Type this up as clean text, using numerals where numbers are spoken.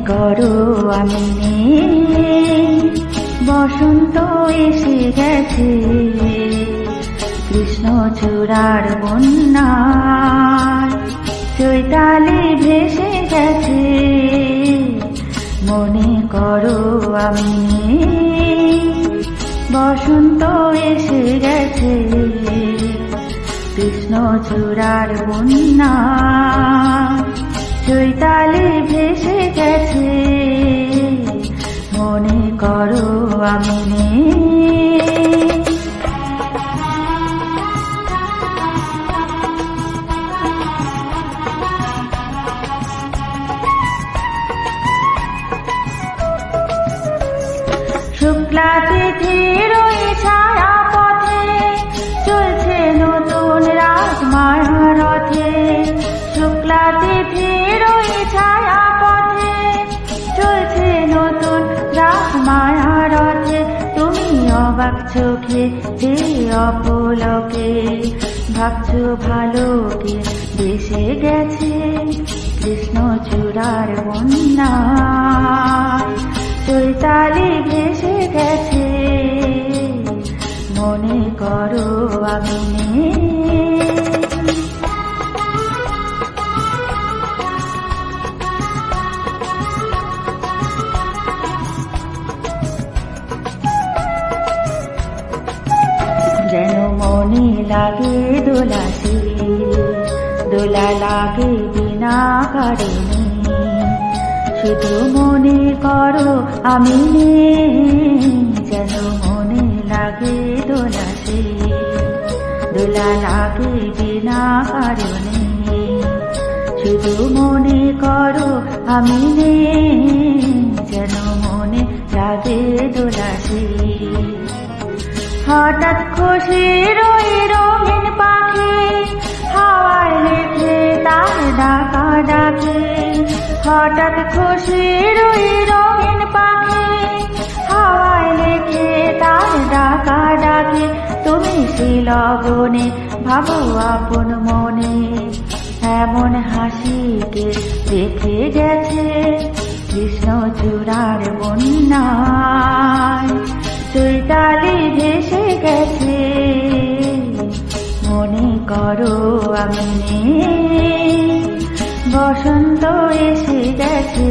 করো আমি নেই, বসন্ত এসে গেছে, কৃষ্ণচূড়ার বন্যায় চৈতালি ভেসে গেছে। মনে করো আমি নেই, বসন্ত এসে গেছে, কৃষ্ণচূড়ার বন্যায় চৈতালি ভেসে গেছে। মনে করো আমি নেই। শুক্লা তিথির ওই ছায়া পথে চলছে নতুন রাজমায়া রথে। শুক্লা তিথির ওই ছায়া পথে চলছে নতুন রাজমায়া রথে। তুমি অবাক চোখে যে অপলকে ভাবছো ভালোকে দেশে গেছে, কৃষ্ণচূড়ার বন্যায় চৈতালি ভেসে গেছে। মনে করো আমি নেই। যেন মনে লাগে দোলাতে, দোলা লাগে বিনা কারণে, শুধু মনে করো আমি নেই। যেন মনে লাগে দোলাতে, দোলা লাগে বিনা কারণে, শুধু মনে করো আমি নেই। যেন মনে লাগে দোলাতে। হঠাৎ খুশির ওই রঙিন পাখি হাওয়ায় লেখে তার ডাকা ডাকে। হঠাৎ খুশির ওই রঙিন পাখি হাওয়ায় লেখে তার ডাকা ডাকে। তুমি শিলবনে ভাবো আপন মনে, এমন হাসিকে দেখে গেছে, কৃষ্ণচূড়ার বন্যায় চৈতালি ভেসে গেছে। মনে করো আমি নেই, বসন্ত এসে গেছে।